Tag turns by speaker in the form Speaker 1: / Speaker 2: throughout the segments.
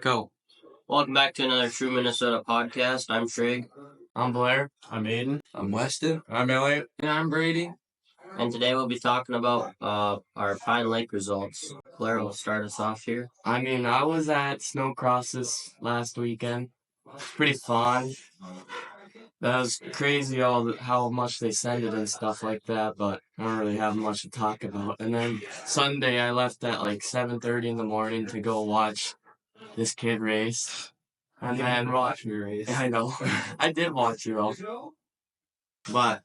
Speaker 1: Go. Welcome back to another True Minnesota podcast. I'm Trig.
Speaker 2: I'm Blair.
Speaker 3: I'm Aiden.
Speaker 4: I'm Weston.
Speaker 5: I'm Elliot.
Speaker 6: And I'm Brady.
Speaker 1: And today we'll be talking about our Pine Lake results. Blair will start us off here.
Speaker 2: I was at Snowcross this last weekend. Pretty fun. That was crazy how much they send it and stuff like that, but I don't really have much to talk about. And then Sunday I left at like 7:30 in the morning to go watch this kid race. And then
Speaker 4: watch me race.
Speaker 2: I know. I did watch you though. But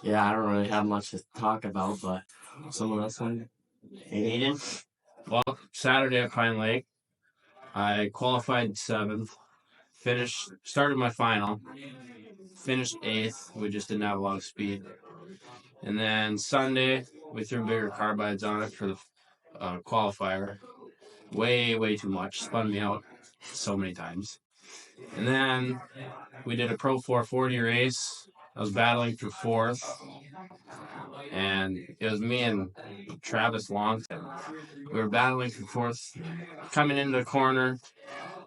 Speaker 2: yeah, I don't really have much to talk about, but someone else wanted.
Speaker 1: Aiden?
Speaker 3: Well, Saturday at Pine Lake, I qualified 7th, started my final, finished 8th. We just didn't have a lot of speed. And then Sunday, we threw bigger carbides on it for the qualifier. Way too much. Spun me out so many times. And then we did a Pro 440 race. I was battling for 4th. And it was me and Travis Longton. We were battling for 4th. Coming into the corner,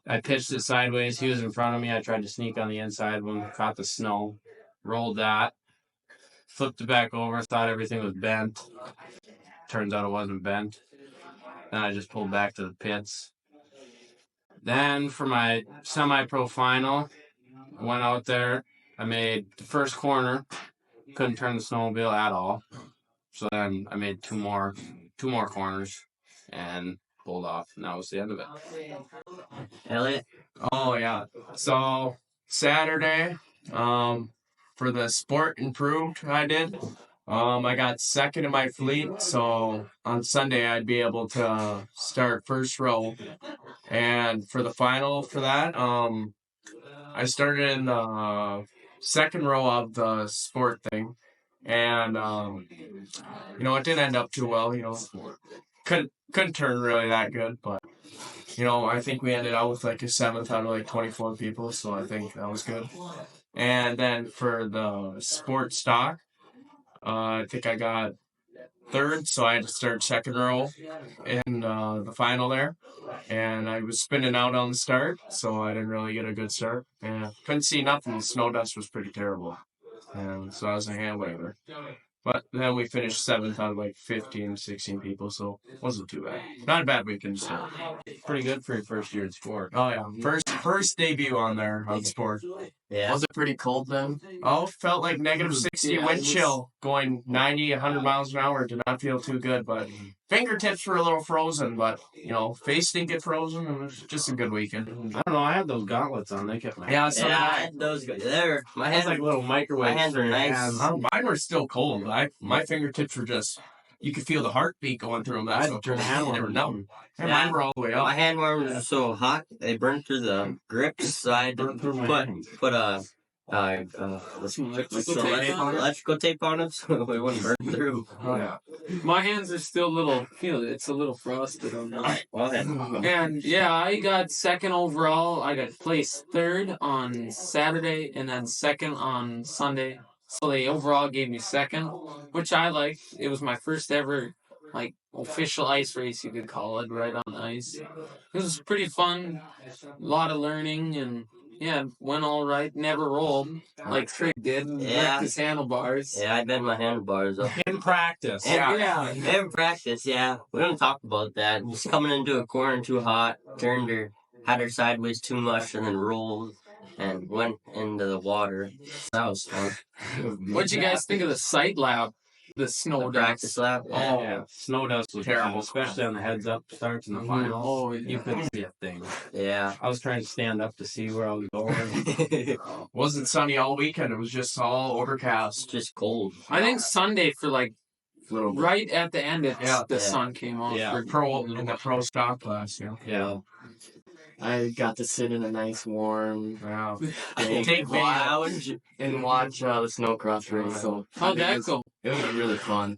Speaker 3: I pitched it sideways. He was in front of me. I tried to sneak on the inside of him, caught the snow, rolled that, flipped it back over, thought everything was bent. Turns out it wasn't bent. Then I just pulled back to the pits. Then for my semi-pro final, I went out there. I made the first corner. Couldn't turn the snowmobile at all. So then I made two more corners and pulled off, and that was the end of it.
Speaker 1: Elliot?
Speaker 5: Oh, yeah. So, Saturday, for the Sport Improved I did, I got second in my fleet, so on Sunday I'd be able to start first row. And for the final for that, I started in the second row of the sport thing. And, it didn't end up too well, couldn't turn really that good, but, I think we ended out with like a 7th out of like 24 people, so I think that was good. And then for the sport stock, I think I got 3rd, so I had to start second row in the final there. And I was spinning out on the start, so I didn't really get a good start. And couldn't see nothing. The snow dust was pretty terrible. And so I was a hand waiver. But then we finished 7th out of like 15, 16 people, so it wasn't too bad. Not a bad weekend to start.
Speaker 3: Pretty good for your first year in sport.
Speaker 5: Oh, yeah. First debut on there on sport.
Speaker 1: Yeah.
Speaker 2: Was it pretty cold then?
Speaker 5: Oh, felt like negative 60 wind chill. Going 90, 100 miles an hour. Did not feel too good, but fingertips were a little frozen, but, face didn't get frozen. It was just a good weekend.
Speaker 3: I don't know. I had those gauntlets on. They kept my
Speaker 5: Yeah, so
Speaker 1: I had those good. My hands
Speaker 3: like little microwaves.
Speaker 1: My hands are nice.
Speaker 5: Mine were still cold. My fingertips were just, you could feel the heartbeat going through them.
Speaker 3: I
Speaker 5: That's
Speaker 3: had
Speaker 5: what
Speaker 3: to turn the hand
Speaker 5: they were
Speaker 3: warmer
Speaker 5: numb. And mine were all the way up.
Speaker 1: My hand warmers are so hot, they burned through the grips, so I had to put electrical tape on them so it wouldn't burn through.
Speaker 5: Oh, yeah.
Speaker 6: My hands are still it's a little frosted on them.
Speaker 1: Well, then.
Speaker 6: And yeah, I got second overall. I got placed 3rd on Saturday and then 2nd on Sunday. So they overall gave me 2nd, which I liked. It was my first ever official ice race, you could call it, right on ice. It was pretty fun, a lot of learning, and yeah, went all right. Never rolled like Trig did. Wrecked his handlebars.
Speaker 1: Yeah, I bent my handlebars up.
Speaker 3: in practice.
Speaker 1: In practice, yeah. We don't talk about that. Just coming into a corner too hot, had her sideways too much, and then rolled and went into the water. That was fun.
Speaker 6: What'd you guys think of the sight lap? The snow
Speaker 1: practice lap.
Speaker 3: Oh, yeah. Snow dust was
Speaker 5: Terrible.
Speaker 3: especially on the heads up starts in the final.
Speaker 6: Oh,
Speaker 3: You couldn't see a thing.
Speaker 1: Yeah.
Speaker 3: I was trying to stand up to see where I was going.
Speaker 5: Wasn't sunny all weekend. It was just all overcast.
Speaker 1: Just cold.
Speaker 6: I think Sunday for
Speaker 5: Little bit.
Speaker 6: right at the end, the
Speaker 1: Yeah.
Speaker 6: sun came on.
Speaker 3: Yeah.
Speaker 5: In the pro stock class,
Speaker 3: Yeah.
Speaker 2: I got to sit in a nice warm
Speaker 5: Wow.
Speaker 2: big
Speaker 1: lounge.
Speaker 2: and watch the snowcross race. So
Speaker 6: How'd that go?
Speaker 2: it was really fun.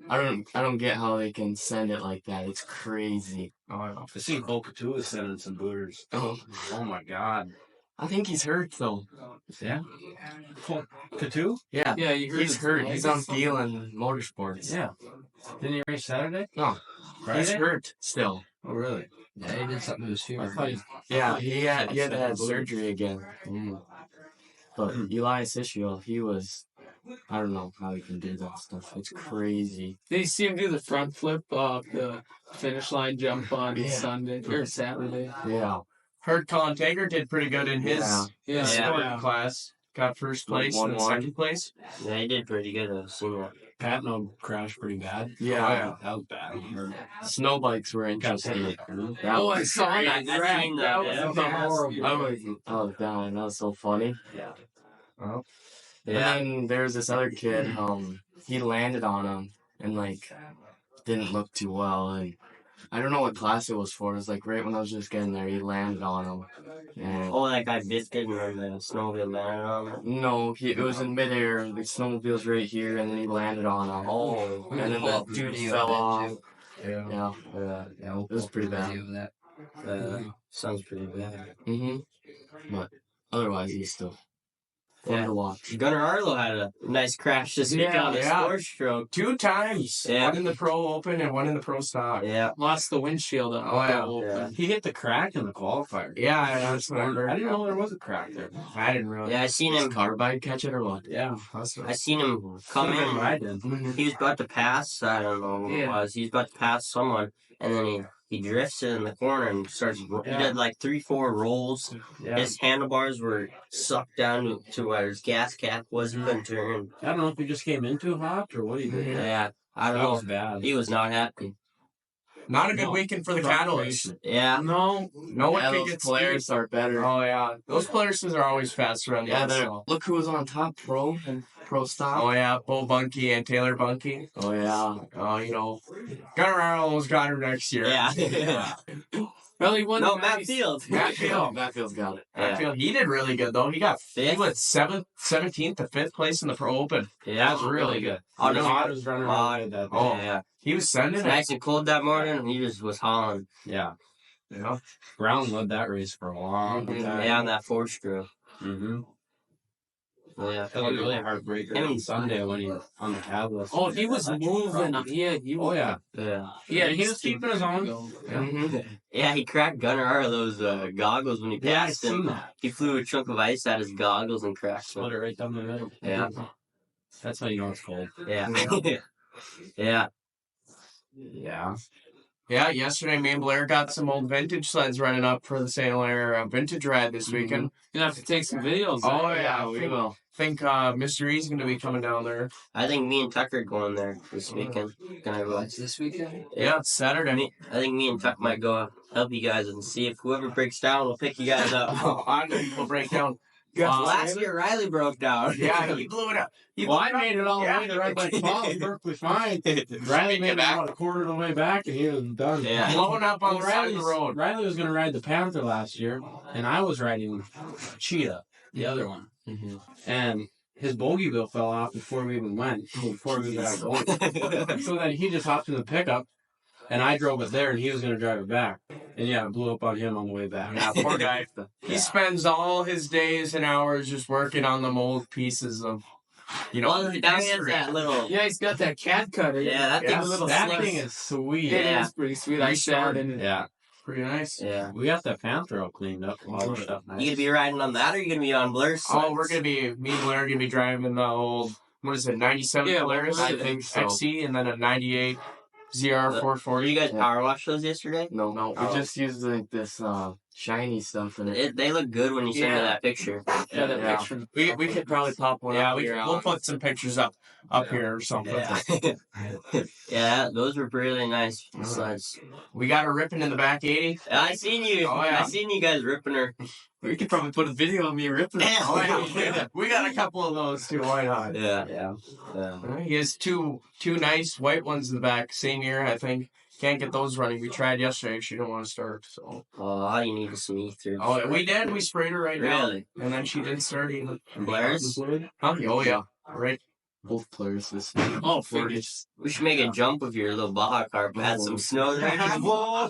Speaker 2: I don't get how they can send it like that. It's crazy.
Speaker 5: Oh,
Speaker 3: I seen Bo Katua sending some booters.
Speaker 2: Oh,
Speaker 3: Oh my God.
Speaker 2: I think he's hurt though.
Speaker 3: Yeah. Katua?
Speaker 2: Yeah,
Speaker 6: Yeah, you heard
Speaker 2: he's
Speaker 6: it.
Speaker 2: hurt. He's on Galen Motorsports.
Speaker 3: Yeah. Didn't he race Saturday?
Speaker 2: No, he's
Speaker 3: Friday?
Speaker 2: hurt still.
Speaker 3: Oh, really? Yeah, he did something to his femur.
Speaker 2: Yeah, he had to have surgery again. But Elias Israel, he was, I don't know how he can do that stuff. It's crazy.
Speaker 6: Did you see him do the front flip off the finish line jump on Sunday or Saturday?
Speaker 2: Yeah.
Speaker 5: Heard Colin Tager did pretty good in his
Speaker 6: Yeah.
Speaker 5: sport class. Got first place and
Speaker 2: 1-1.
Speaker 5: second place.
Speaker 1: Yeah, he did pretty good. I've seen that.
Speaker 3: Patno crashed pretty bad.
Speaker 2: Yeah.
Speaker 3: That was bad.
Speaker 2: Snow bikes were interesting. That
Speaker 6: Oh,
Speaker 2: was
Speaker 6: I saw that.
Speaker 1: I
Speaker 6: Right.
Speaker 1: seen
Speaker 6: That
Speaker 1: that,
Speaker 6: was
Speaker 1: yeah.
Speaker 6: horrible.
Speaker 2: Oh, God, that was so funny.
Speaker 5: Well,
Speaker 1: Yeah.
Speaker 2: And then there's this other kid, he landed on him and, like, didn't look too well. And I don't know what class it was for. It was, like, right when I was just getting there, he landed on him. And
Speaker 1: Oh, that guy Biscuit and the snowmobile landed on him.
Speaker 2: no, it was in midair. The snowmobile's right here, and then he landed on him.
Speaker 1: Oh.
Speaker 2: And then that dude fell off.
Speaker 3: Yeah.
Speaker 2: Yeah.
Speaker 3: It
Speaker 2: was pretty bad.
Speaker 1: Sounds pretty bad.
Speaker 2: But otherwise, he's still fun
Speaker 1: Yeah.
Speaker 2: to watch.
Speaker 1: Gunnar Arlo had a nice crash this week on his
Speaker 5: Yeah.
Speaker 1: four stroke.
Speaker 5: 2 times.
Speaker 1: Yeah.
Speaker 5: One in the Pro Open and one in the Pro Stock.
Speaker 1: Yeah.
Speaker 6: Lost the windshield on
Speaker 5: Oh, yeah.
Speaker 6: the open.
Speaker 1: Yeah.
Speaker 3: He hit the crack in the qualifier.
Speaker 5: Yeah, that's what I heard.
Speaker 3: I didn't know there was a crack there.
Speaker 5: I didn't really.
Speaker 1: Yeah, I seen
Speaker 2: Does
Speaker 1: him.
Speaker 2: Carbide catch it or what?
Speaker 3: Yeah.
Speaker 5: That's what
Speaker 1: I seen him come
Speaker 3: Could've been
Speaker 1: in.
Speaker 3: riding.
Speaker 1: He was about to pass. I don't know who it
Speaker 6: Yeah.
Speaker 1: was. He was about to pass someone, and then he drifts it in the corner and starts. He
Speaker 3: Yeah.
Speaker 1: did like 3-4 rolls.
Speaker 3: Yeah.
Speaker 1: His handlebars were sucked down to where his gas cap was. He couldn't turn.
Speaker 3: I don't know if he just came into hot or what he did.
Speaker 1: Yeah, I don't
Speaker 3: That
Speaker 1: know.
Speaker 3: was bad.
Speaker 1: He was not happy.
Speaker 5: Not a good weekend for the Catalysts.
Speaker 1: Yeah.
Speaker 6: No,
Speaker 5: No one
Speaker 2: Yeah,
Speaker 5: can
Speaker 2: those
Speaker 5: get
Speaker 2: players are better.
Speaker 5: Oh, yeah. Those players are always faster on the
Speaker 2: Yeah, they're,
Speaker 5: so.
Speaker 2: look who was on top, Pro and Pro Stop.
Speaker 5: Oh, yeah. Bo Bunky and Taylor Bunky.
Speaker 2: Oh, yeah.
Speaker 5: You know, Gunnar almost got her next year.
Speaker 1: Yeah.
Speaker 6: well, he won.
Speaker 1: No,
Speaker 6: the
Speaker 1: Matt
Speaker 6: race.
Speaker 1: Field.
Speaker 5: Matt Field.
Speaker 2: Matfield's got it.
Speaker 5: I feel he did really good though. He got he
Speaker 1: Fifth?
Speaker 5: went 17th to 5th place in the Pro Open.
Speaker 1: Yeah,
Speaker 5: That's really good.
Speaker 1: Oh,
Speaker 3: The
Speaker 1: no,
Speaker 3: hot was running around that day.
Speaker 5: Oh.
Speaker 1: yeah.
Speaker 5: He was sending
Speaker 1: It's
Speaker 5: it.
Speaker 1: nice and cold that morning, and he just was hauling.
Speaker 3: Yeah.
Speaker 5: Yeah.
Speaker 3: Brown led that race for a long
Speaker 1: Yeah,
Speaker 3: time.
Speaker 1: on that 4-stroke.
Speaker 3: Mm-hmm.
Speaker 1: Yeah.
Speaker 3: It was really heartbreaker on Sunday when he on the tablet.
Speaker 6: Oh, he was moving. Yeah, he was.
Speaker 3: Oh yeah.
Speaker 1: Yeah.
Speaker 6: Yeah,
Speaker 3: He was keeping his own.
Speaker 1: Yeah, he cracked Gunnar Arlo's goggles when he
Speaker 3: Yeah, I
Speaker 1: passed
Speaker 3: seen
Speaker 1: him.
Speaker 3: that.
Speaker 1: He flew a chunk of ice at his goggles and cracked
Speaker 3: Split
Speaker 1: them.
Speaker 3: it right down the middle.
Speaker 1: Yeah.
Speaker 3: That's how you know it's cold.
Speaker 1: Yeah. Yeah.
Speaker 3: Yeah.
Speaker 5: Yeah, yesterday me and Blair got some old vintage sleds running up for the St. Hilaire vintage ride this weekend.
Speaker 6: You have to take some videos.
Speaker 5: Oh,
Speaker 6: right?
Speaker 5: yeah,
Speaker 2: we will.
Speaker 5: Think Mr. E's going to be coming down there.
Speaker 1: I think me and Tucker are going there this weekend. Gonna go.
Speaker 6: This weekend?
Speaker 5: Yeah, it's Saturday.
Speaker 1: I think me and Tuck might go help you guys and see if whoever breaks down will pick you guys up.
Speaker 5: I'm going to go break down.
Speaker 1: Last year Riley broke down.
Speaker 5: Yeah, he blew it up.
Speaker 3: Well, I made it all the
Speaker 5: Yeah.
Speaker 3: way to right by 12. Perfectly fine. Riley made it about a quarter of the way back, and he was done.
Speaker 1: Yeah.
Speaker 5: Blowing up on
Speaker 3: Well,
Speaker 5: the side of the road.
Speaker 3: Riley was going to ride the Panther last year, and I was riding Cheetah, the other one.
Speaker 1: Mhm.
Speaker 3: And his bogey wheel fell off before we even went, before we got going. So then he just hopped in the pickup, and I drove it there, and he was going to drive it back. And yeah, it blew up on him on the way back.
Speaker 5: Yeah, poor guy. He spends all his days and hours just working on them old pieces of,
Speaker 1: Well, now he has
Speaker 5: history.
Speaker 1: that little.
Speaker 6: Yeah, he's got that cat cutter.
Speaker 1: Yeah, that
Speaker 5: Yeah,
Speaker 1: thing's a little
Speaker 3: That
Speaker 1: slick.
Speaker 3: thing is sweet.
Speaker 6: It
Speaker 1: Yeah.
Speaker 6: is pretty sweet. I shot in it.
Speaker 3: Yeah.
Speaker 5: Pretty nice.
Speaker 1: Yeah.
Speaker 3: We got that Panther all cleaned up. A lot of stuff.
Speaker 1: You gonna be riding on that, or you gonna be on Blair's?
Speaker 5: Oh, we're going to be, me and Blair are going to be driving the old, what is it, 97
Speaker 6: Yeah,
Speaker 5: Polaris?
Speaker 6: I
Speaker 2: think so.
Speaker 5: XC, and then a 98 ZR
Speaker 1: Were
Speaker 5: 440.
Speaker 1: you guys power wash those yesterday?
Speaker 2: No,
Speaker 5: No.
Speaker 2: we just used like this shiny stuff in it.
Speaker 1: They look good when you send me
Speaker 5: Yeah.
Speaker 1: that picture.
Speaker 6: Yeah, that
Speaker 2: Yeah.
Speaker 6: picture.
Speaker 2: We could probably pop one
Speaker 5: Yeah,
Speaker 2: up here.
Speaker 5: we'll put some pictures up here or something.
Speaker 1: Yeah. Yeah, those were really nice sleds.
Speaker 5: We got her ripping in the back 80.
Speaker 1: I seen you.
Speaker 5: Oh, yeah.
Speaker 1: I seen you guys ripping her.
Speaker 2: We could probably put a video of me ripping it.
Speaker 5: Oh, yeah. We got a couple of those too. Why not?
Speaker 1: Yeah.
Speaker 3: Yeah.
Speaker 5: He has two nice white ones in the back. Same year, I think. Can't get those running. We tried yesterday. She didn't want to start. So.
Speaker 1: Oh, all you need is some ether.
Speaker 5: Oh, we did. We sprayed her right now.
Speaker 1: Really?
Speaker 5: And then she didn't start even.
Speaker 1: Blair's?
Speaker 5: Huh? Oh, yeah. Right.
Speaker 2: Both players this
Speaker 1: Oh,
Speaker 2: figures.
Speaker 1: we should make a jump of your little Baja carp. Add some snow there. Whoa.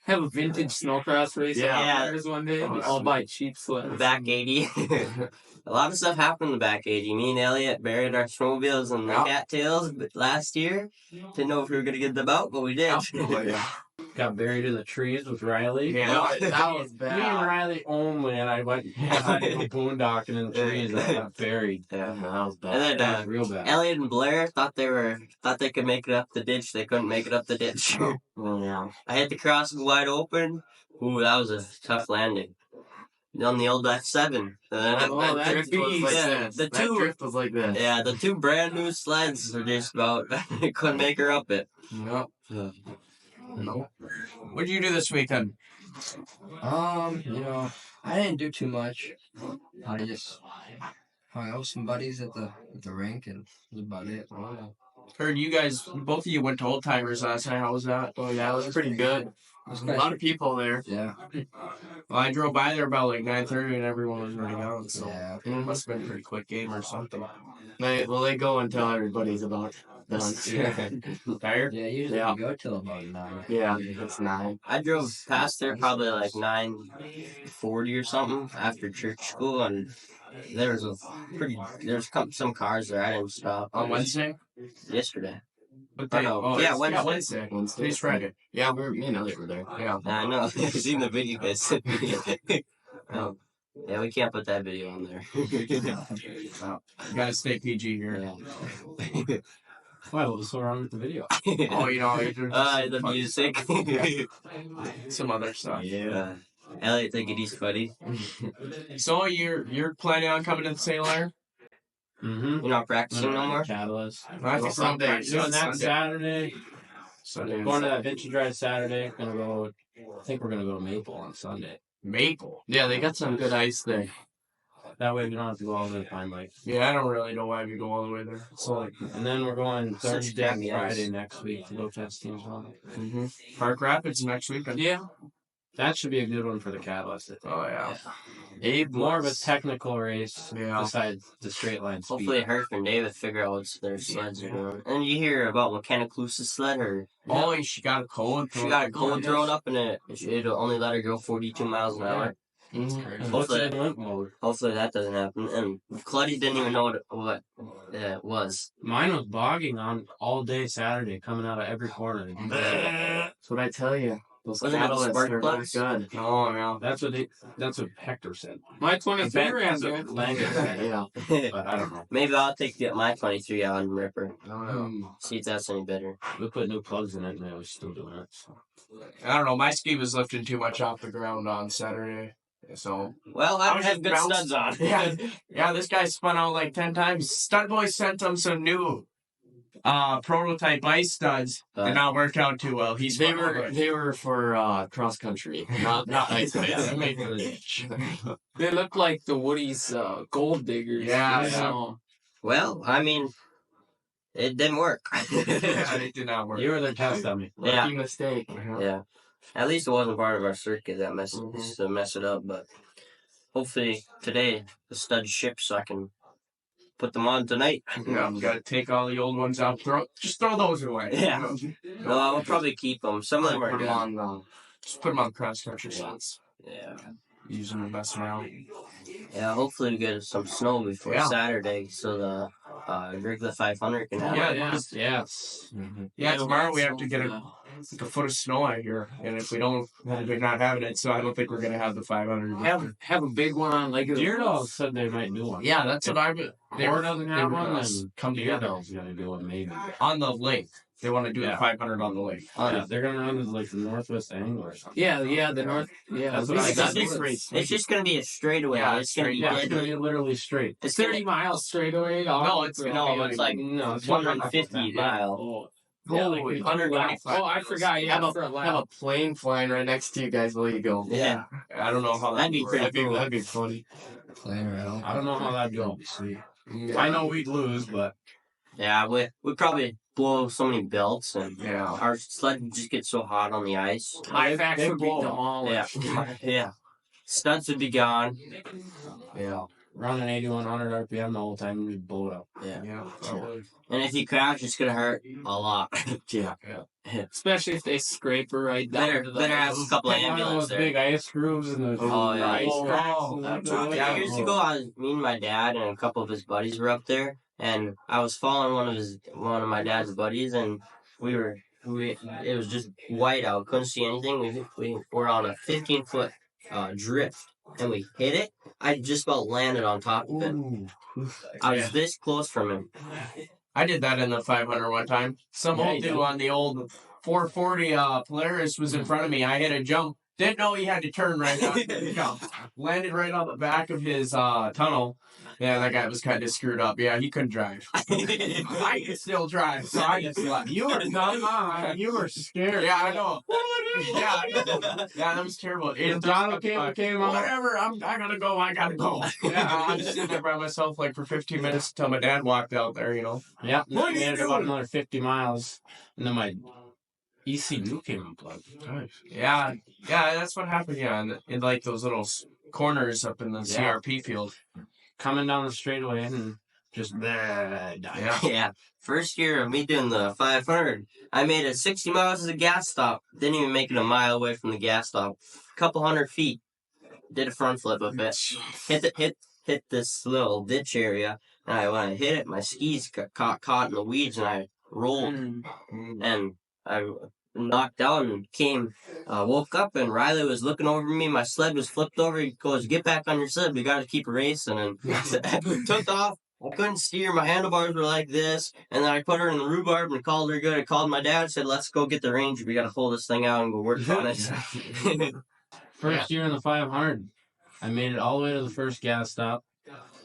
Speaker 6: have a vintage snowcross race.
Speaker 1: Yeah.
Speaker 6: One day. I'll buy cheap sleds.
Speaker 1: Back 80. A lot of stuff happened in the back 80. Me and Elliot buried our snowmobiles in the cattails last year. Didn't know if we were going to get them out, but we did.
Speaker 3: Got buried in the trees with Riley.
Speaker 5: Yeah.
Speaker 6: That was
Speaker 3: Me
Speaker 6: bad.
Speaker 3: and Riley only, and I went boondocking in the trees and I got buried.
Speaker 2: Yeah, that was bad.
Speaker 1: And then
Speaker 3: That was real bad.
Speaker 1: Elliot and Blair thought they could make it up the ditch. They couldn't make it up the ditch.
Speaker 2: Well, yeah.
Speaker 1: I hit the crossing wide open. Ooh, that was a tough landing. On the old F7.
Speaker 2: That drift was like
Speaker 1: yeah,
Speaker 2: this.
Speaker 1: the
Speaker 2: That
Speaker 1: two,
Speaker 2: drift was like this.
Speaker 1: yeah, the two brand new sleds are just about couldn't make her up it.
Speaker 5: Nope.
Speaker 2: Yeah.
Speaker 5: Nope. What'd you do this weekend?
Speaker 4: I didn't do too much. I just hung out with some buddies at the rink, and that's about it.
Speaker 5: Heard you guys, both of you went to Old Timers last night. How was that?
Speaker 2: Oh, yeah, it was pretty good. A lot of people there.
Speaker 4: Yeah.
Speaker 5: Well, I drove by there about like 9:30 and everyone was already gone, so
Speaker 4: Yeah.
Speaker 5: it must have been a pretty quick game or something.
Speaker 2: They go and tell everybody's about done.
Speaker 5: Tired?
Speaker 4: Yeah, usually
Speaker 2: Yeah.
Speaker 4: we go till about 9.
Speaker 2: Yeah, it's 9.
Speaker 1: I drove past there probably like 9:40 or something after church school, and there was some cars there. I didn't stop.
Speaker 5: On Wednesday?
Speaker 1: Yesterday.
Speaker 5: What
Speaker 1: Oh,
Speaker 5: day?
Speaker 1: no.
Speaker 5: Oh,
Speaker 1: Yeah,
Speaker 5: it's-
Speaker 1: Wednesday.
Speaker 5: Wednesday.
Speaker 2: Wednesday.
Speaker 5: Today's Friday.
Speaker 2: Yeah, me and Elliot were there.
Speaker 5: Yeah.
Speaker 1: I know. I've seen the video guys sent me. Yeah, we can't put that video on there.
Speaker 5: You gotta stay PG here.
Speaker 1: Yeah.
Speaker 3: Why? What was so wrong with the video?
Speaker 5: Oh, you know,
Speaker 1: The music.
Speaker 5: some other stuff.
Speaker 1: Elliot thinking he's funny.
Speaker 5: So you're planning on coming to the St. Clair?
Speaker 3: Mm-hmm.
Speaker 1: You're not practicing no more?
Speaker 3: Catalyst.
Speaker 5: I think
Speaker 2: Sunday.
Speaker 5: Sunday.
Speaker 3: Doing that Saturday.
Speaker 5: Sunday.
Speaker 3: Going to that vintage ride Saturday. I think we're gonna go to Maple on Sunday.
Speaker 5: Maple.
Speaker 2: Yeah, they got some good ice there.
Speaker 3: That way we don't have to go all the way to Pine Lake.
Speaker 5: Yeah, I don't really know why we go all the way there. So like
Speaker 3: And then we're going
Speaker 1: Such
Speaker 3: Thursday and
Speaker 1: crappy
Speaker 3: Friday
Speaker 1: ice.
Speaker 3: next week to go test teams on.
Speaker 5: Park Rapids next weekend.
Speaker 6: Yeah.
Speaker 3: That should be a good one for the Catalyst. I think.
Speaker 5: Oh yeah.
Speaker 2: Abe
Speaker 3: More of a technical race
Speaker 5: Yeah.
Speaker 3: besides the straight line speed.
Speaker 1: Hopefully Herc and David figure out what their sleds are doing. And you hear about McKenna Cluse's sled, or
Speaker 5: Oh, she got a code.
Speaker 1: she got a code thrown up in it. It'll only let her go 42 miles an hour.
Speaker 3: And what's
Speaker 1: Hopefully,
Speaker 3: in limp mode?
Speaker 1: hopefully that doesn't happen. And Clutty didn't even know what it was.
Speaker 3: Mine was bogging on all day Saturday, coming out of every corner.
Speaker 2: That's what I tell you. Those
Speaker 1: Wasn't it
Speaker 2: catalysts
Speaker 1: spark
Speaker 2: are not
Speaker 1: plugs?
Speaker 2: good.
Speaker 5: Oh yeah.
Speaker 3: That's what Hector said.
Speaker 6: My 23 ran
Speaker 3: That's what Langer said.
Speaker 2: Yeah.
Speaker 3: But I don't know.
Speaker 1: Maybe I'll take my 23 out and rip her.
Speaker 3: I don't know.
Speaker 1: See if that's any better.
Speaker 3: We put new plugs in it, and they was still doing it. So.
Speaker 5: I don't know. My ski was lifting too much off the ground on Saturday. So
Speaker 1: Well, I don't
Speaker 5: was
Speaker 1: have
Speaker 5: just
Speaker 1: good
Speaker 5: bouncing.
Speaker 1: studs on.
Speaker 5: yeah, this guy spun out like 10 times. Stud Boy sent him some new prototype ice studs. Did not work out too well. He's
Speaker 2: They were for cross country, not ice
Speaker 5: Yeah,
Speaker 2: ice.
Speaker 5: they made for the ditch.
Speaker 6: They look like the Woody's gold diggers.
Speaker 5: Yeah,
Speaker 6: you
Speaker 5: yeah.
Speaker 6: know.
Speaker 1: Well, I mean, it didn't work.
Speaker 5: Yeah, it did not work.
Speaker 3: You were the test dummy.
Speaker 1: Yeah.
Speaker 2: Rookie mistake.
Speaker 1: Yeah. At least it wasn't part of our circuit that messed to mess it up, but hopefully today the studs ship so I can put them on tonight.
Speaker 5: Yeah, we gotta take all the old ones out. Just throw those away.
Speaker 1: Yeah. No, I'll probably keep them. Some of them are
Speaker 2: Put
Speaker 1: good.
Speaker 2: them on
Speaker 5: Just put them on cross country slots.
Speaker 1: Yeah.
Speaker 5: Use them to mess around.
Speaker 1: Yeah, hopefully we get some snow before
Speaker 5: Yeah.
Speaker 1: Saturday so the Grigla 500 can happen.
Speaker 5: Yeah,
Speaker 3: Yes.
Speaker 5: Yeah, tomorrow we have to get a foot of snow out here, and if we don't, we're not having it. So I don't think we're gonna have the 500.
Speaker 6: Have a big one on Lake of the
Speaker 3: Deer
Speaker 6: Woods.
Speaker 3: Dog said they might do one.
Speaker 5: Yeah, that's what I've. They
Speaker 3: Or
Speaker 5: were
Speaker 3: doesn't
Speaker 5: they
Speaker 3: have
Speaker 5: were
Speaker 3: one,
Speaker 5: gonna
Speaker 3: then
Speaker 5: come
Speaker 3: Deer
Speaker 5: together
Speaker 3: Dog's gonna do one maybe.
Speaker 5: on the lake. They want to do
Speaker 3: Yeah.
Speaker 5: the 500 on the lake.
Speaker 3: Yeah, they're gonna run like the Northwest Angle or something.
Speaker 6: Yeah, the north. Yeah,
Speaker 3: That's what I
Speaker 1: It's
Speaker 3: got.
Speaker 1: just, it's just gonna be a straightaway.
Speaker 5: Yeah,
Speaker 1: it's gonna be
Speaker 3: Yeah, it's gonna
Speaker 1: dead.
Speaker 3: be literally straight.
Speaker 1: It's
Speaker 6: 30 miles straight away.
Speaker 5: No, it's
Speaker 1: like
Speaker 3: No, it's
Speaker 1: 150 mile.
Speaker 3: Oh,
Speaker 5: Yeah,
Speaker 3: like
Speaker 5: like
Speaker 1: 195.
Speaker 6: Oh, I forgot. Yeah,
Speaker 2: Have
Speaker 6: for a
Speaker 2: have a
Speaker 6: lap.
Speaker 2: plane flying right next to you guys while you go.
Speaker 1: Yeah.
Speaker 5: I don't know how
Speaker 1: That'd be pretty cool.
Speaker 2: That'd be funny.
Speaker 4: Playing around.
Speaker 3: I don't know how that'd go. I know we'd lose, but
Speaker 1: Yeah, we'd probably blow so many belts, and
Speaker 5: Yeah.
Speaker 1: our sled would just get so hot on the ice.
Speaker 6: IFAX
Speaker 3: they
Speaker 6: would be
Speaker 3: blow.
Speaker 1: Yeah,
Speaker 6: demolished.
Speaker 1: yeah. Studs would be gone.
Speaker 5: Yeah.
Speaker 3: running 8100 RPM the whole time and you blow it up.
Speaker 1: Yeah.
Speaker 5: Yeah.
Speaker 1: And if you crash, it's gonna hurt a lot.
Speaker 2: Yeah.
Speaker 6: Especially if they scrape her right down
Speaker 1: better
Speaker 6: to the
Speaker 1: better have a couple of
Speaker 3: One of
Speaker 1: ambulance
Speaker 3: those
Speaker 1: there.
Speaker 3: big ice grooves and the
Speaker 1: Oh, yeah.
Speaker 3: ice
Speaker 5: Oh,
Speaker 3: cracks.
Speaker 5: oh,
Speaker 3: and that.
Speaker 1: 2
Speaker 5: yeah.
Speaker 1: years ago, me and my dad and a couple of his buddies were up there, and I was following one of my dad's buddies, and it was just white out, couldn't see anything. We were on a 15-foot drift, and we hit it. I just about landed on top of it. I was this close from him.
Speaker 5: I did that in the 500 one time. Some
Speaker 3: Yeah,
Speaker 5: old
Speaker 3: you
Speaker 5: dude
Speaker 3: did.
Speaker 5: on the old 440 Polaris was in front of me. I hit a jump. Didn't know he had to turn right on the jump. Landed right on the back of his tunnel. Yeah, that guy was kind of screwed up. Yeah, he couldn't drive. I could still drive, so I just left.
Speaker 3: You were not. You were scared.
Speaker 5: Yeah, I know. Yeah, that was terrible.
Speaker 3: The throttle came on.
Speaker 5: Whatever, I gotta go. Yeah, I'm just sitting there by myself like for 15 minutes until my dad walked out there, you know.
Speaker 3: Yeah.
Speaker 5: What are
Speaker 3: We
Speaker 5: you
Speaker 3: made it about
Speaker 5: doing?
Speaker 3: another 50 miles, and then my ECU came unplugged.
Speaker 5: Yeah, that's what happened. Yeah, in like those little corners up in the CRP field.
Speaker 3: Coming down the straightaway and just died.
Speaker 5: Yeah.
Speaker 1: Yeah. First year of me doing the 500, I made it 60 miles to the gas stop. Didn't even make it a mile away from the gas stop. Couple hundred feet. Did a front flip of it. Hit this little ditch area. And when I hit it, my skis got caught in the weeds, and I rolled. And I knocked out and woke up, and Riley was looking over me. My sled was flipped over. He goes, "Get back on your sled. We got to keep racing." And took off. I couldn't steer. My handlebars were like this. And then I put her in the rhubarb and called her good. I called my dad, said, "Let's go get the Ranger. We got to pull this thing out and go work on it."
Speaker 3: First year in the 500, I made it all the way to the first gas stop.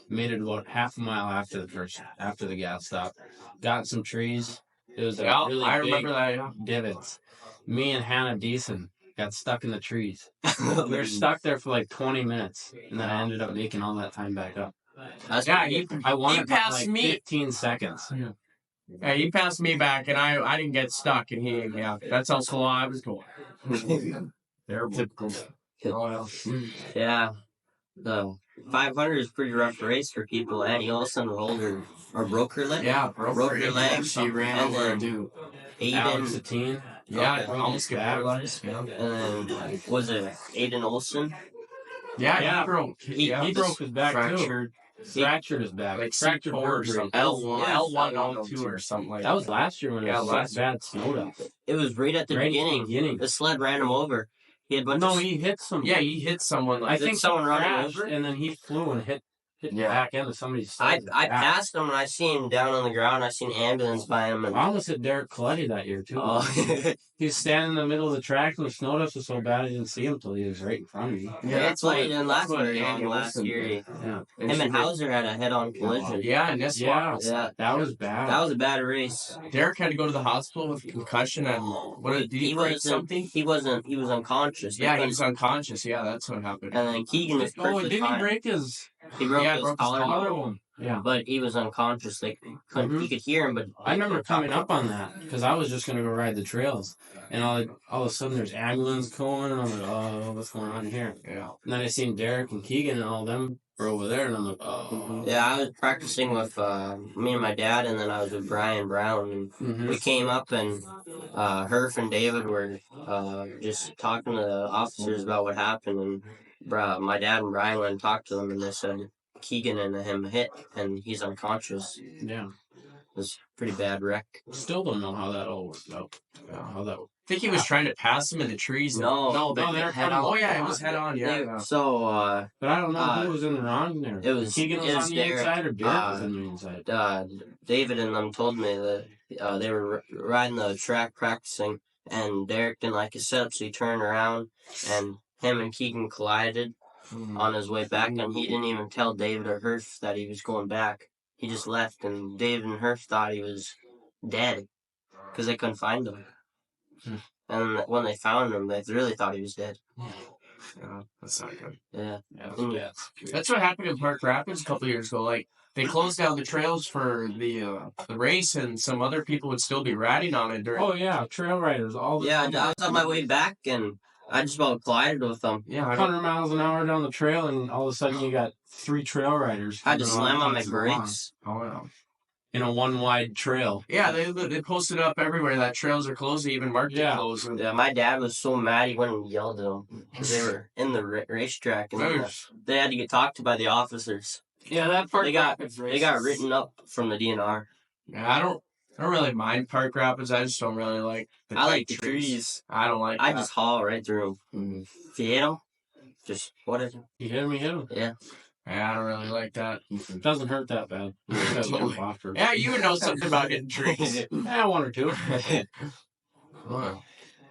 Speaker 3: Made it about half a mile after the gas stop. Got some trees. It was
Speaker 5: Yeah,
Speaker 3: really
Speaker 5: I
Speaker 3: big
Speaker 5: remember that. Yeah.
Speaker 3: divots. Me and Hannah Deason got stuck in the trees. We were stuck there for like 20 minutes, and then I ended up making all that time back up.
Speaker 1: That's
Speaker 5: Yeah,
Speaker 1: pretty good.
Speaker 3: I won
Speaker 5: He
Speaker 3: it by
Speaker 5: passed
Speaker 3: like
Speaker 5: me.
Speaker 3: 15 seconds.
Speaker 5: Yeah, he passed me back, and I didn't get stuck, and that's how slow I was going.
Speaker 3: Typical.
Speaker 1: Yeah. The 500 is a pretty rough race for people. Annie Olsen rolled her or broke her leg.
Speaker 5: Yeah,
Speaker 1: Broke her leg.
Speaker 2: She ran
Speaker 1: And
Speaker 2: over a
Speaker 1: then
Speaker 2: dude.
Speaker 3: Alex
Speaker 1: Aiden.
Speaker 3: Satine.
Speaker 5: Yeah,
Speaker 1: Okay.
Speaker 5: almost get paralyzed. Yeah,
Speaker 1: And then was it Aiden Olsen?
Speaker 3: Yeah.
Speaker 5: he broke.
Speaker 3: He broke his back too.
Speaker 1: Fractured.
Speaker 3: Fractured his back.
Speaker 5: Like
Speaker 3: fractured
Speaker 5: C4 or
Speaker 3: vertebrae.
Speaker 5: something.
Speaker 1: L1,
Speaker 5: L1,
Speaker 1: L2
Speaker 5: L2 or something like
Speaker 3: That was last year when it
Speaker 5: Yeah,
Speaker 3: was
Speaker 5: last
Speaker 3: so bad snowed up.
Speaker 1: It was right at the
Speaker 3: Right at
Speaker 1: beginning.
Speaker 3: the beginning.
Speaker 1: The sled ran him over. He had a bunch
Speaker 3: No,
Speaker 1: of
Speaker 3: he hit some.
Speaker 5: Yeah, he hit someone.
Speaker 3: I
Speaker 5: Like,
Speaker 3: think
Speaker 1: someone
Speaker 3: someone
Speaker 1: running
Speaker 3: crashed,
Speaker 1: over?
Speaker 3: and then he flew and hit the back end of somebody's
Speaker 1: I
Speaker 3: sled.
Speaker 1: passed him and I seen him down on the ground. I seen an ambulance by him. And
Speaker 3: I almost hit Derek Coletti that year too.
Speaker 1: oh,
Speaker 3: He was standing in the middle of the track and the snow dust was so bad I didn't see him till he was right in front of me.
Speaker 1: that's what he did last
Speaker 5: what
Speaker 1: year.
Speaker 5: Andy
Speaker 1: Last
Speaker 5: Olsen
Speaker 1: year,
Speaker 5: did.
Speaker 3: Yeah,
Speaker 1: him and Hauser had a head-on collision.
Speaker 5: yeah, and this
Speaker 3: Yeah.
Speaker 1: Yeah,
Speaker 3: that was bad.
Speaker 1: that was a bad race.
Speaker 5: Derek had to go to the hospital with concussion and did he break something?
Speaker 1: He was unconscious. They
Speaker 5: Yeah, he
Speaker 1: couldn't-
Speaker 5: was unconscious. Yeah, that's what happened.
Speaker 1: And then Keegan was
Speaker 3: Oh,
Speaker 1: perfectly
Speaker 3: didn't he
Speaker 1: fine.
Speaker 3: break his
Speaker 1: He broke
Speaker 5: Yeah,
Speaker 1: his
Speaker 5: broke his
Speaker 1: collarbone,
Speaker 3: collarbone? Yeah.
Speaker 1: but he was unconscious. They couldn't.
Speaker 3: Mhm.
Speaker 1: He could hear him, but
Speaker 3: I remember coming up on that because I was just gonna go ride the trails, and all of a sudden there's ambulance going, and I'm like, oh, what's going on here?
Speaker 5: Yeah.
Speaker 3: And then I seen Derek and Keegan and all them were over there, and I'm like, oh.
Speaker 1: Yeah, I was practicing with me and my dad, and then I was with Brian Brown, and
Speaker 3: Mhm.
Speaker 1: we came up, and Herf and David were just talking to the officers about what happened, and my dad and Brian went and talked to them, and they said Keegan and him hit, and he's unconscious. It
Speaker 3: Yeah.
Speaker 1: was a pretty bad wreck.
Speaker 3: Still don't know how that all worked out. How that.
Speaker 5: I think he was trying to pass him in the trees.
Speaker 1: No,
Speaker 5: they
Speaker 3: they're
Speaker 5: head
Speaker 3: coming-
Speaker 5: on. Oh yeah, it was head on.
Speaker 1: They-
Speaker 5: Yeah.
Speaker 1: so
Speaker 3: But I don't know
Speaker 1: Uh,
Speaker 3: who was in the wrong there.
Speaker 1: it was-
Speaker 3: Keegan was
Speaker 1: it was
Speaker 3: on the
Speaker 1: Derek.
Speaker 3: inside or Derek was on the inside.
Speaker 1: David and them told me that they were riding the track practicing, and Derek didn't like his setup, so he turned around, and him and Keegan collided on his way back, and he didn't even tell David or Herf that he was going back. He just left, and David and Herf thought he was dead because they couldn't find him. And when they found him, they really thought he was dead.
Speaker 5: Yeah, that's not good.
Speaker 1: Yeah.
Speaker 3: Yeah, it was
Speaker 1: Mm.
Speaker 3: bad.
Speaker 5: That's what happened in Park Rapids a couple years ago. Like they closed down the trails for the race, and some other people would still be riding on it during.
Speaker 3: Oh yeah, trail riders all the
Speaker 1: Yeah,
Speaker 3: time.
Speaker 1: I was on my way back, and I just about collided with them.
Speaker 3: Yeah, 100 miles an hour down the trail, and all of a sudden you got 3 trail riders.
Speaker 1: I had to
Speaker 3: coming
Speaker 1: slam on my
Speaker 3: onto the line
Speaker 1: brakes.
Speaker 5: Oh yeah.
Speaker 3: in a one wide trail.
Speaker 5: Yeah, they posted up everywhere that trails are closed. They even marked it
Speaker 3: Yeah.
Speaker 5: closed.
Speaker 1: Yeah, my dad was so mad he went and yelled at them because they were in the racetrack and they had to get talked to by the officers.
Speaker 6: Yeah, that part
Speaker 1: They got written up from the DNR.
Speaker 5: Yeah, I don't really mind Park Rapids. I just don't really like the
Speaker 1: I like
Speaker 5: tight
Speaker 1: the trees.
Speaker 5: I don't like.
Speaker 1: I
Speaker 5: that.
Speaker 1: just haul right through them. If you hit them, just whatever.
Speaker 3: You hit him.
Speaker 1: Yeah.
Speaker 5: Yeah, I don't really like that.
Speaker 3: It doesn't hurt that bad. You just gotta jump off first.
Speaker 5: Yeah, you would know something about hitting trees.
Speaker 3: Yeah, 1 or 2.
Speaker 5: What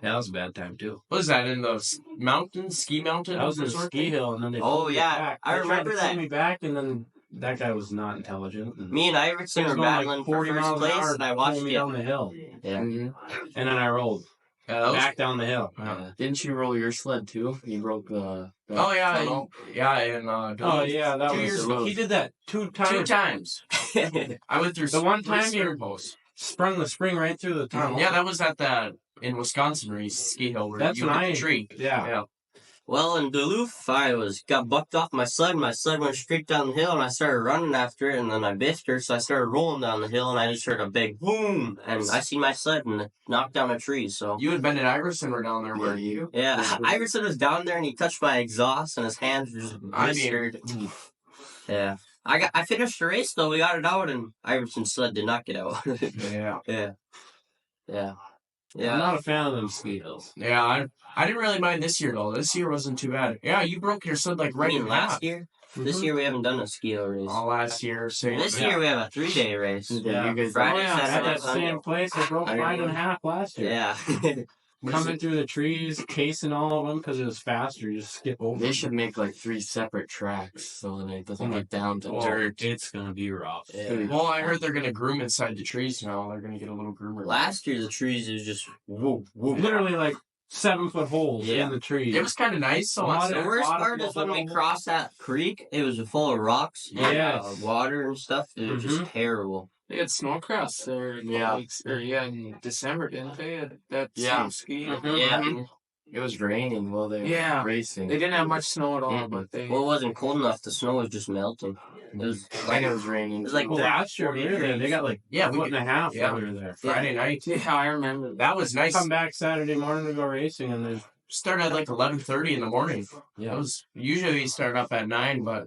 Speaker 3: That was a bad time too.
Speaker 5: was that in the mountain, ski mountain?
Speaker 3: That was a
Speaker 5: resort
Speaker 3: ski
Speaker 5: thing?
Speaker 3: hill, and then they
Speaker 1: Oh,
Speaker 3: pulled me
Speaker 1: yeah,
Speaker 3: back.
Speaker 1: I
Speaker 3: They tried
Speaker 1: remember
Speaker 3: to
Speaker 1: that.
Speaker 3: pull me back, and then that guy was not intelligent. And
Speaker 1: Me and Iverson
Speaker 3: he was
Speaker 1: were
Speaker 3: going
Speaker 1: battling
Speaker 3: like
Speaker 1: for
Speaker 3: 40
Speaker 1: first
Speaker 3: miles an
Speaker 1: place,
Speaker 3: hour
Speaker 1: and I
Speaker 3: to
Speaker 1: watched
Speaker 3: pull me
Speaker 1: it.
Speaker 3: down the hill,
Speaker 1: Yeah.
Speaker 3: and then I rolled
Speaker 5: Yeah, that was,
Speaker 3: back down the hill.
Speaker 1: Yeah.
Speaker 2: Didn't you roll your sled too? You broke the.
Speaker 5: oh yeah,
Speaker 2: tunnel?
Speaker 5: yeah, and
Speaker 3: Oh
Speaker 5: Duluth.
Speaker 3: yeah, that
Speaker 5: 2
Speaker 3: was.
Speaker 5: years ago.
Speaker 3: He did that 2 times.
Speaker 5: 2 times. I went through
Speaker 3: The one
Speaker 5: three
Speaker 3: time you-
Speaker 5: spear posts.
Speaker 3: Sprung the spring right through the tunnel.
Speaker 5: Yeah, that was at the in Wisconsin race ski hill where
Speaker 3: That's
Speaker 5: you hit the
Speaker 3: nice.
Speaker 5: tree.
Speaker 3: Yeah.
Speaker 5: Yeah.
Speaker 1: Well, in Duluth, I got bucked off my sled. My sled went straight down the hill, and I started running after it, and then I biffed her, so I started rolling down the hill, and I just heard a big boom, and I seen my sled and it knocked down a tree. So
Speaker 5: You and Bennett Iverson were down there,
Speaker 2: Yeah,
Speaker 5: weren't you?
Speaker 1: yeah, Iverson was down there, and he touched my exhaust, and his hands were just
Speaker 5: I mean-
Speaker 1: blistered. Yeah, I finished the race though. We got it out, and Iverson's sled did not get out.
Speaker 5: Yeah.
Speaker 1: yeah, yeah,
Speaker 3: I'm
Speaker 1: yeah.
Speaker 3: not a fan of them ski hills.
Speaker 5: Yeah, I didn't really mind this year though. This year wasn't too bad. Yeah, you broke your sled like
Speaker 1: I
Speaker 5: right
Speaker 1: mean,
Speaker 5: in
Speaker 1: last
Speaker 5: half.
Speaker 1: year, this year we haven't done a ski race.
Speaker 5: All last year, same.
Speaker 1: This
Speaker 5: yeah.
Speaker 1: year we have a 3-day race.
Speaker 2: Yeah, you guys.
Speaker 1: Friday,
Speaker 3: Oh yeah, at
Speaker 1: Saturday,
Speaker 3: that
Speaker 1: Sunday.
Speaker 3: same place, I broke
Speaker 1: I don't
Speaker 3: 5.5 last year.
Speaker 1: Yeah.
Speaker 3: Coming through the trees, casing all of them because it was faster. You just skip over.
Speaker 2: They should make like 3 separate tracks so that it doesn't
Speaker 3: Oh my-
Speaker 2: get down to
Speaker 3: Oh,
Speaker 2: dirt.
Speaker 3: it's gonna be rough.
Speaker 1: Yeah.
Speaker 5: Well, I heard they're gonna groom inside the trees now. They're gonna get a little groomer.
Speaker 1: Last year the trees was just whoop whoop.
Speaker 3: Literally like 7-foot holes
Speaker 1: Yeah.
Speaker 3: in the trees.
Speaker 5: It was kind of nice. So
Speaker 3: Water-
Speaker 1: The worst
Speaker 3: Water-
Speaker 1: part is when we crossed that creek, it was full of rocks, and,
Speaker 3: Yes.
Speaker 1: water and stuff. It was just terrible.
Speaker 6: They had snowcross there.
Speaker 2: Yeah.
Speaker 6: In December, didn't they? At that
Speaker 2: Yeah.
Speaker 6: same ski.
Speaker 3: Mhm.
Speaker 1: Yeah.
Speaker 2: It was raining while they were
Speaker 6: Yeah.
Speaker 2: racing.
Speaker 6: They didn't have much snow at all,
Speaker 2: Mhm.
Speaker 6: but they.
Speaker 1: Well, it wasn't cold enough. The snow was just melting. It was
Speaker 2: And it was raining.
Speaker 1: It was like
Speaker 3: Well,
Speaker 1: the-
Speaker 3: last year we were there. They got like
Speaker 5: Yeah,
Speaker 3: a foot and a half
Speaker 5: yeah.
Speaker 3: when we were there.
Speaker 5: Friday night.
Speaker 6: Yeah, I remember.
Speaker 5: That was nice.
Speaker 3: Come back Saturday morning to go racing, and there's
Speaker 5: Started at like 11:30 in the morning.
Speaker 3: yeah.
Speaker 5: That was usually we start up at 9, but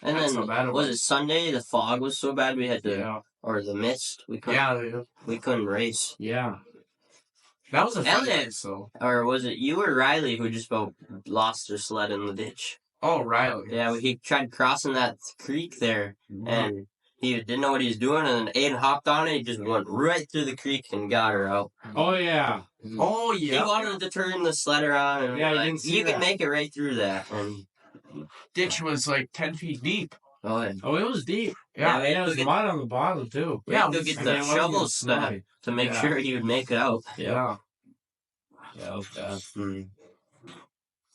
Speaker 1: and
Speaker 5: That's
Speaker 1: then
Speaker 5: not bad.
Speaker 1: was it Sunday? The fog was so bad we had to,
Speaker 5: yeah,
Speaker 1: or the mist. We couldn't race.
Speaker 3: Yeah.
Speaker 5: that was a fun
Speaker 1: Elliot.
Speaker 5: day. So,
Speaker 1: Or was it you or Riley who just about lost their sled in the ditch?
Speaker 5: oh Riley.
Speaker 1: Yeah, he tried crossing that creek there, and he didn't know what he was doing, and then Aiden hopped on it. He just went right through the creek and got her out.
Speaker 3: Oh yeah.
Speaker 5: Oh
Speaker 1: He
Speaker 5: yeah.
Speaker 1: wanted to turn the sled around, and
Speaker 3: Yeah, you
Speaker 1: like,
Speaker 3: didn't see
Speaker 1: you can
Speaker 3: that.
Speaker 1: make it right through that. And
Speaker 5: Ditch was like 10 feet deep.
Speaker 1: oh, yeah.
Speaker 3: Oh, it was deep.
Speaker 5: Yeah.
Speaker 1: we
Speaker 3: Yeah,
Speaker 1: had
Speaker 3: there was
Speaker 1: to get,
Speaker 3: mud on the bottom too.
Speaker 1: we had
Speaker 5: Yeah,
Speaker 1: to get
Speaker 3: I
Speaker 1: the
Speaker 3: mean, it wasn't
Speaker 1: shovel
Speaker 3: even
Speaker 1: stuff
Speaker 3: snowy.
Speaker 1: to make
Speaker 5: Yeah.
Speaker 1: sure he would make it out.
Speaker 5: Yeah.
Speaker 3: Yeah, it was bad.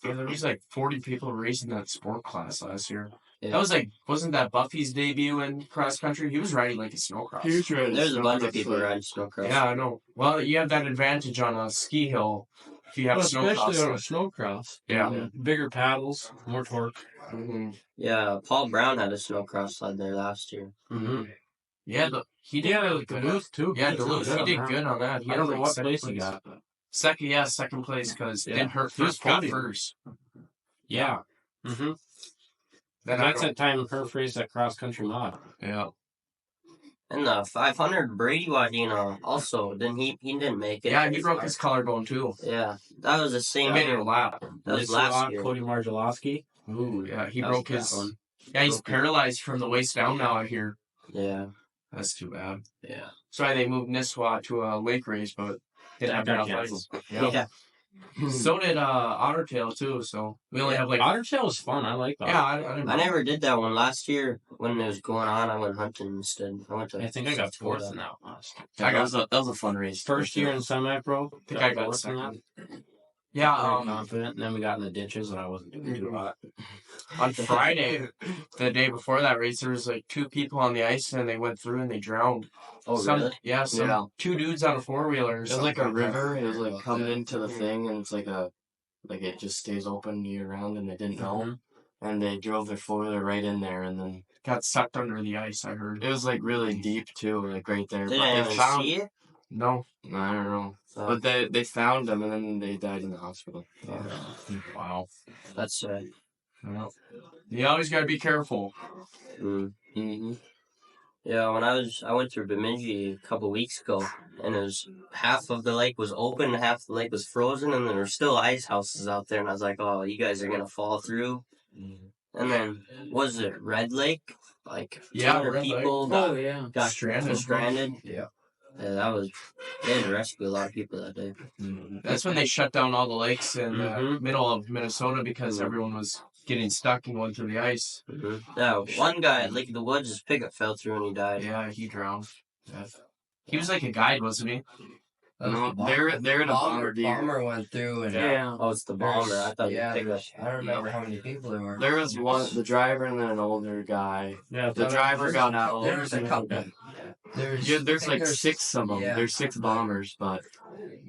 Speaker 5: Yeah, there was like 40 people racing that sport class last year.
Speaker 1: Yeah.
Speaker 5: That was like, wasn't that Buffy's debut in cross country? He was riding like a snowcross.
Speaker 1: There's a bunch of people riding snowcross.
Speaker 5: Yeah, I know. Well, you have that advantage on a ski hill if you have
Speaker 3: Well, especially on a
Speaker 5: snowcross.
Speaker 3: snowcross.
Speaker 5: Yeah.
Speaker 3: Bigger paddles, more torque.
Speaker 5: Mm-hmm.
Speaker 1: Yeah, Paul Brown had a snowcross sled there last year.
Speaker 3: Mm-hmm.
Speaker 5: Yeah, he did
Speaker 3: Yeah,
Speaker 5: really good.
Speaker 3: Duluth too.
Speaker 5: Yeah,
Speaker 3: Good
Speaker 5: Duluth.
Speaker 3: too.
Speaker 5: He did
Speaker 3: Yeah.
Speaker 5: good on that. He
Speaker 3: I
Speaker 5: had,
Speaker 3: don't know
Speaker 5: like,
Speaker 3: what
Speaker 5: second
Speaker 3: place he got.
Speaker 5: Second place because
Speaker 3: Yeah.
Speaker 5: then Hurt
Speaker 3: He was
Speaker 5: first got
Speaker 3: podium.
Speaker 5: first.
Speaker 3: Yeah. Mm-hmm.
Speaker 5: Then
Speaker 3: That's
Speaker 5: I
Speaker 3: that time her race at cross country mod.
Speaker 5: yeah.
Speaker 1: And the 500 Brady Wadena also he didn't make it.
Speaker 5: Yeah, he broke his collarbone too.
Speaker 1: Yeah, that was the
Speaker 5: He
Speaker 1: same
Speaker 5: made it
Speaker 1: year.
Speaker 5: a lap.
Speaker 1: That was last
Speaker 3: Little
Speaker 1: year.
Speaker 3: Cody Marjolowski.
Speaker 5: Ooh, yeah, he
Speaker 1: That
Speaker 5: broke
Speaker 1: was
Speaker 5: his.
Speaker 1: that one.
Speaker 5: Yeah, he's paralyzed from the waist down now. I hear.
Speaker 1: Yeah,
Speaker 5: That's too bad.
Speaker 1: yeah,
Speaker 5: That's why they moved Nisswa to a lake race, but didn't have
Speaker 3: That
Speaker 5: enough
Speaker 3: got
Speaker 5: ice.
Speaker 3: canceled.
Speaker 1: yeah.
Speaker 5: So did Ottertail too. So we only have like
Speaker 3: Ottertail was fun. I like that.
Speaker 5: yeah. I didn't
Speaker 1: I never did that one last year when it was going on. I went hunting instead. I went to.
Speaker 3: I think I got fourth in that one last year.
Speaker 2: Yeah, that was a fun race.
Speaker 3: First year in semi-pro.
Speaker 5: think I got
Speaker 3: fourth in that.
Speaker 5: second. Yeah.
Speaker 3: Very confident. And then we got in the ditches, and I wasn't doing too hot.
Speaker 5: On Friday, the day before that race, there was like 2 people on the ice and they went through and they drowned.
Speaker 1: Oh
Speaker 5: Some-
Speaker 1: really?
Speaker 5: Yeah,
Speaker 2: Yeah.
Speaker 5: 2 dudes on a 4-wheeler.
Speaker 2: It was like a river. It was like coming into the thing, and it's like a like it just stays open year round, and they didn't know.
Speaker 1: Mhm.
Speaker 2: And they drove their 4-wheeler right in there, and then
Speaker 5: Got sucked under the ice, I heard.
Speaker 2: it was like really deep too, like right there.
Speaker 1: They
Speaker 2: But
Speaker 1: didn't
Speaker 2: they
Speaker 1: even
Speaker 2: found,
Speaker 1: see it.
Speaker 5: No.
Speaker 2: I don't know,
Speaker 1: Oh,
Speaker 2: but they found them, and then they died in the hospital.
Speaker 5: Wow.
Speaker 1: that's sad.
Speaker 5: Well, you always got to be careful.
Speaker 2: Mm-hmm.
Speaker 1: Yeah, when I went through Bemidji a couple weeks ago, and it was half of the lake was open, and half the lake was frozen, and there were still ice houses out there, and I was like, oh, you guys are gonna fall through. And then was it Red Lake? Like
Speaker 5: Yeah,
Speaker 1: 200
Speaker 5: Red Lake.
Speaker 1: people
Speaker 6: Oh yeah.
Speaker 1: got
Speaker 5: Stranded.
Speaker 1: stranded.
Speaker 4: Yeah.
Speaker 1: Yeah, that was they had to rescue a lot of people that day.
Speaker 5: That's when they shut down all the lakes in the
Speaker 1: Mhm.
Speaker 5: middle of Minnesota because
Speaker 1: Mhm.
Speaker 5: everyone was getting stuck and going through the ice.
Speaker 1: Yeah, one guy at Lake of the Woods, his pickup fell through and he died.
Speaker 5: Yeah, he drowned. Yeah. He was like a guide, wasn't he?
Speaker 2: No, they're in a bombardier.
Speaker 4: Bomber went through and
Speaker 6: Yeah.
Speaker 1: Oh, it's the bomber. I thought
Speaker 4: yeah,
Speaker 1: the pickup.
Speaker 4: I don't remember how many people there were.
Speaker 2: There was the driver, and then an older guy.
Speaker 5: Yeah.
Speaker 2: The driver got out.
Speaker 4: There was a couple.
Speaker 2: There's like 6 of them.
Speaker 4: Yeah.
Speaker 2: There's 6 bombers, but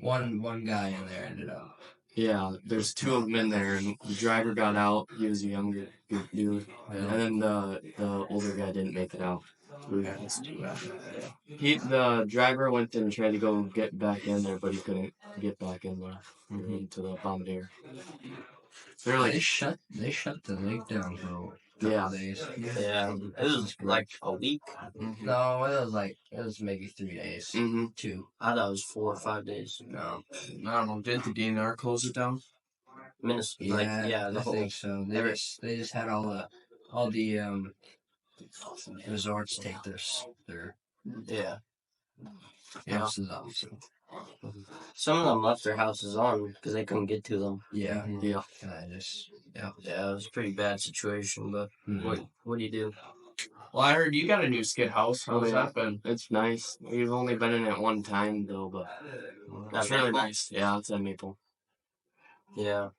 Speaker 4: One guy in there ended up.
Speaker 2: yeah, there's 2 of them in there, and the driver got out. He was a younger dude, and then the older guy didn't make it out. The driver went and tried to go get back in there, but he couldn't get back in there to the bombardier. They're
Speaker 4: They
Speaker 2: like,
Speaker 4: shut the lake down for a couple
Speaker 2: Yeah.
Speaker 4: days.
Speaker 1: Yeah, it was like a week.
Speaker 4: No, it was maybe 3 days.
Speaker 2: mm-hmm.
Speaker 4: 2.
Speaker 1: I thought it was 4 or 5 days.
Speaker 4: No.
Speaker 5: I don't know. Didn't the DNR close it down?
Speaker 1: Minnesota,
Speaker 4: Yeah,
Speaker 1: like the
Speaker 4: I
Speaker 1: whole.
Speaker 4: think so. They just had all the resorts take their
Speaker 1: Yeah,
Speaker 4: houses off. So,
Speaker 1: some of them left their houses on because they couldn't get to them.
Speaker 4: yeah.
Speaker 2: Yeah.
Speaker 4: And I just
Speaker 1: Yeah, it was a pretty bad situation, but what do you do?
Speaker 5: Well, I heard you got a new skid house. How's
Speaker 2: yeah.
Speaker 5: that been?
Speaker 2: It's nice. We've only been in it one time though, but it's really nice. Yeah, it's at Maple.
Speaker 1: Yeah,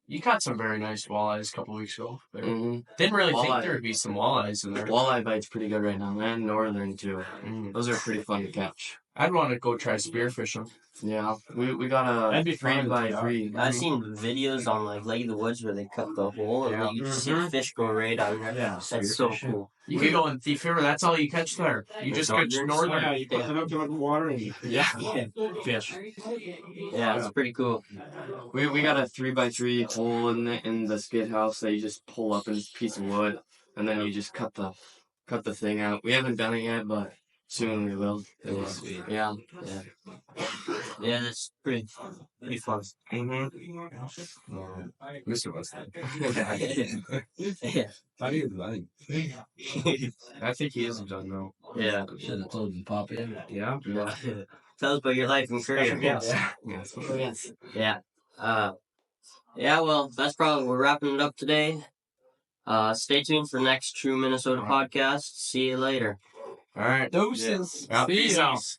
Speaker 5: You caught some very nice walleyes a couple weeks ago.
Speaker 2: Mm-hmm.
Speaker 5: Didn't really think
Speaker 2: Walleye.
Speaker 5: there would be some walleyes in there.
Speaker 2: Walleye bite's pretty good right now, and northern too.
Speaker 5: Mm.
Speaker 2: Those are pretty fun to catch.
Speaker 5: I'd want to go try spearfishing.
Speaker 2: Yeah, we got a
Speaker 5: That'd be fun,
Speaker 2: 3x3.
Speaker 1: I've seen videos on like Lake of the Woods where they cut the hole and
Speaker 5: Yeah.
Speaker 1: you just see fish go right on there.
Speaker 5: Yeah,
Speaker 1: That's so
Speaker 4: spearfishing.
Speaker 1: cool.
Speaker 5: You could go in Thief River. That's all you catch there. You just catch northern.
Speaker 3: Yeah, you put it up to the water and
Speaker 5: Yeah. Fish.
Speaker 1: Yeah, it's pretty cool.
Speaker 2: We got a 3x3 hole in the skid house that you just pull up in a piece of wood, and then you just cut the thing out. We haven't done it yet, but soon we will. Yeah.
Speaker 1: Yeah, that's pretty fun.
Speaker 3: Mr. Weston.
Speaker 1: Yeah.
Speaker 3: How do you like?
Speaker 5: I think he isn't done though.
Speaker 1: Yeah.
Speaker 4: should have told him to pop in.
Speaker 5: Yeah.
Speaker 1: Tell us about your life in Korea.
Speaker 5: Yes.
Speaker 1: Yeah. Yeah, well, that's probably, we're wrapping it up today. Stay tuned for next True Minnesota podcast. See you later.
Speaker 5: All right.
Speaker 6: Doses.
Speaker 5: Yeah.
Speaker 6: See
Speaker 5: Peace
Speaker 6: ya.
Speaker 5: out.